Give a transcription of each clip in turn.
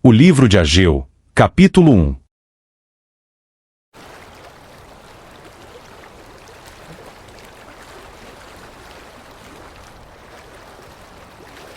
O livro de Ageu, capítulo 1.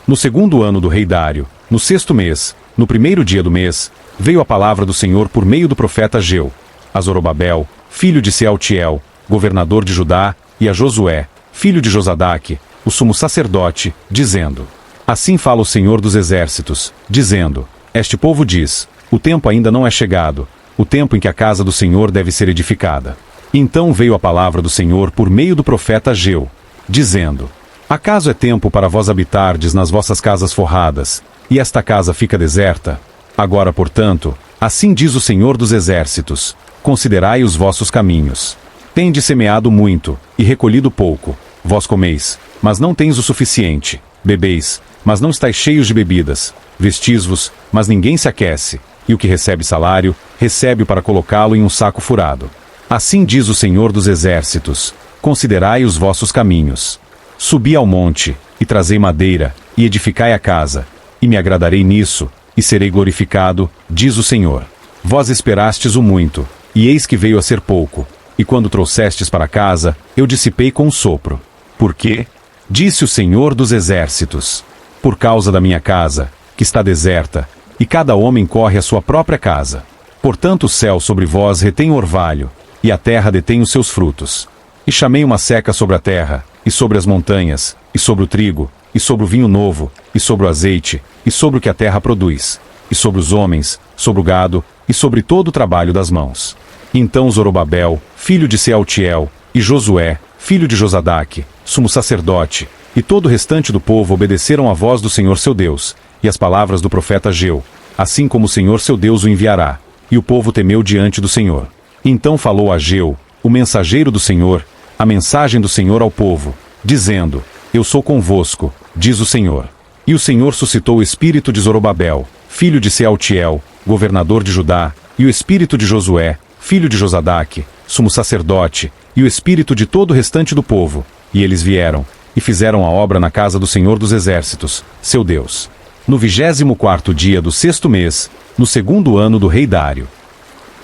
No segundo ano do rei Dário, no sexto mês, no primeiro dia do mês, veio a palavra do Senhor por meio do profeta Ageu, a Zorobabel, filho de Sealtiel, governador de Judá, e a Josué, filho de Josadaque, o sumo sacerdote, dizendo: Assim fala o Senhor dos exércitos, dizendo: Este povo diz: O tempo ainda não é chegado, o tempo em que a casa do Senhor deve ser edificada. Então veio a palavra do Senhor por meio do profeta Ageu, dizendo: Acaso é tempo para vós habitardes nas vossas casas forradas, e esta casa fica deserta? Agora, portanto, assim diz o Senhor dos exércitos: Considerai os vossos caminhos. Tendes semeado muito, e recolhido pouco. Vós comeis, mas não tens o suficiente. Bebeis, mas não estáis cheios de bebidas. Vestis-vos, mas ninguém se aquece. E o que recebe salário, recebe-o para colocá-lo em um saco furado. Assim diz o Senhor dos exércitos: Considerai os vossos caminhos. Subi ao monte, e trazei madeira, e edificai a casa. E me agradarei nisso, e serei glorificado, diz o Senhor. Vós esperastes o muito, e eis que veio a ser pouco. E quando trouxestes para casa, eu dissipei com um sopro. Por quê? Disse o Senhor dos exércitos: Por causa da minha casa, que está deserta, e cada homem corre à sua própria casa. Portanto o céu sobre vós retém o orvalho, e a terra detém os seus frutos. E chamei uma seca sobre a terra, e sobre as montanhas, e sobre o trigo, e sobre o vinho novo, e sobre o azeite, e sobre o que a terra produz, e sobre os homens, sobre o gado, e sobre todo o trabalho das mãos. Então Zorobabel, filho de Sealtiel, e Josué, filho de Josadaque, sumo sacerdote, e todo o restante do povo obedeceram à voz do Senhor seu Deus, e as palavras do profeta Ageu, assim como o Senhor seu Deus o enviará. E o povo temeu diante do Senhor. Então falou Ageu, o mensageiro do Senhor, a mensagem do Senhor ao povo, dizendo: Eu sou convosco, diz o Senhor. E o Senhor suscitou o espírito de Zorobabel, filho de Sealtiel, governador de Judá, e o espírito de Josué, filho de Josadaque, sumo sacerdote, e o espírito de todo o restante do povo, e eles vieram, e fizeram a obra na casa do Senhor dos exércitos, seu Deus. No 24º dia do sexto mês, no segundo ano do rei Dário.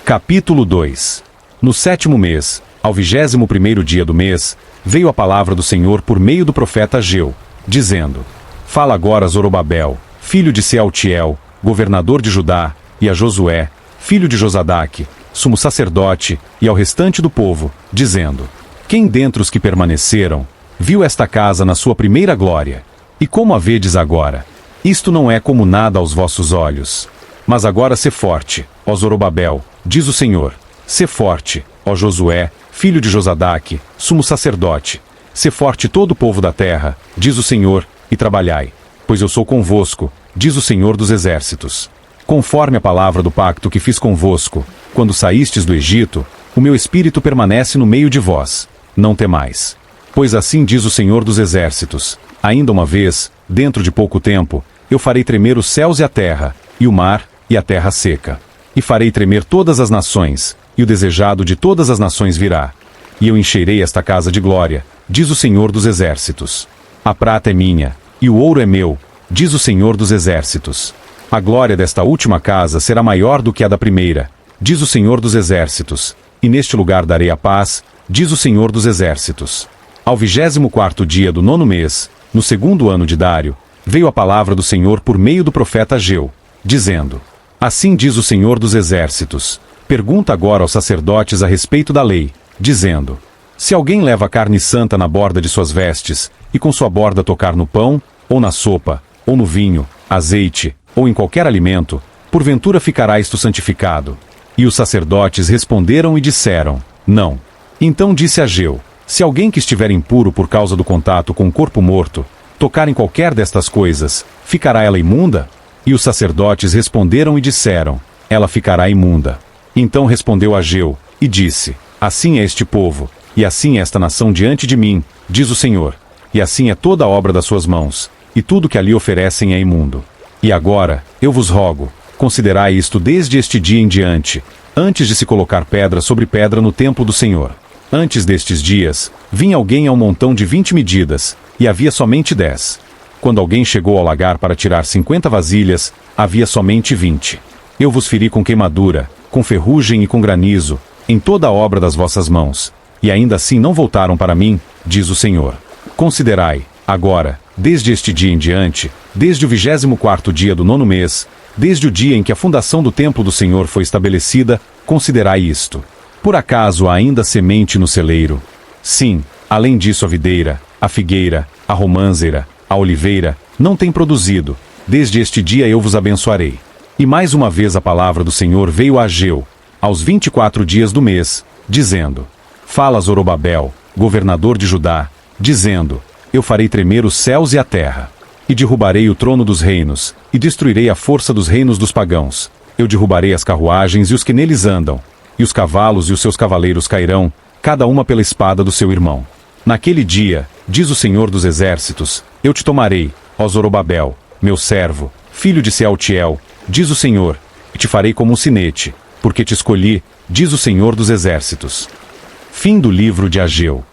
Capítulo 2. No sétimo mês, ao 21º dia do mês, veio a palavra do Senhor por meio do profeta Ageu, dizendo: Fala agora a Zorobabel, filho de Sealtiel, governador de Judá, e a Josué, filho de Josadaque, sumo sacerdote, e ao restante do povo, dizendo: Quem dentre os que permaneceram, viu esta casa na sua primeira glória? E como a vedes agora? Isto não é como nada aos vossos olhos. Mas agora sê forte, ó Zorobabel, diz o Senhor. Sê forte, ó Josué, filho de Josadaque, sumo sacerdote. Sê forte todo o povo da terra, diz o Senhor, e trabalhai. Pois eu sou convosco, diz o Senhor dos exércitos. Conforme a palavra do pacto que fiz convosco, quando saístes do Egito, o meu espírito permanece no meio de vós. Não temais. Pois assim diz o Senhor dos exércitos: Ainda uma vez, dentro de pouco tempo, eu farei tremer os céus e a terra, e o mar, e a terra seca. E farei tremer todas as nações, e o desejado de todas as nações virá. E eu encherei esta casa de glória, diz o Senhor dos exércitos. A prata é minha, e o ouro é meu, diz o Senhor dos exércitos. A glória desta última casa será maior do que a da primeira, diz o Senhor dos exércitos. E neste lugar darei a paz, diz o Senhor dos exércitos. Ao 24º dia do nono mês, no segundo ano de Dário, veio a palavra do Senhor por meio do profeta Ageu, dizendo: Assim diz o Senhor dos exércitos: Pergunta agora aos sacerdotes a respeito da lei, dizendo: Se alguém leva carne santa na borda de suas vestes, e com sua borda tocar no pão, ou na sopa, ou no vinho, azeite, ou em qualquer alimento, porventura ficará isto santificado. E os sacerdotes responderam e disseram: Não. Então disse Ageu: Se alguém que estiver impuro por causa do contato com o corpo morto, tocar em qualquer destas coisas, ficará ela imunda? E os sacerdotes responderam e disseram: Ela ficará imunda. Então respondeu Ageu, e disse: Assim é este povo, e assim é esta nação diante de mim, diz o Senhor. E assim é toda a obra das suas mãos, e tudo que ali oferecem é imundo. E agora, eu vos rogo, considerai isto desde este dia em diante, antes de se colocar pedra sobre pedra no templo do Senhor. Antes destes dias, vinha alguém a um montão de 20 medidas, e havia somente 10. Quando alguém chegou ao lagar para tirar 50 vasilhas, havia somente 20. Eu vos feri com queimadura, com ferrugem e com granizo, em toda a obra das vossas mãos, e ainda assim não voltaram para mim, diz o Senhor. Considerai, agora, desde este dia em diante, desde o 24º dia do 9º mês, desde o dia em que a fundação do templo do Senhor foi estabelecida, considerai isto. Por acaso há ainda semente no celeiro? Sim, além disso a videira, a figueira, a românzera, a oliveira, não tem produzido. Desde este dia eu vos abençoarei. E mais uma vez a palavra do Senhor veio a Ageu, aos 24 dias do mês, dizendo: Fala a Zorobabel, governador de Judá, dizendo: Eu farei tremer os céus e a terra. E derrubarei o trono dos reinos, e destruirei a força dos reinos dos pagãos. Eu derrubarei as carruagens e os que neles andam, e os cavalos e os seus cavaleiros cairão, cada uma pela espada do seu irmão. Naquele dia, diz o Senhor dos Exércitos, eu te tomarei, ó Zorobabel, meu servo, filho de Sealtiel, diz o Senhor, e te farei como um sinete, porque te escolhi, diz o Senhor dos Exércitos. Fim do livro de Ageu.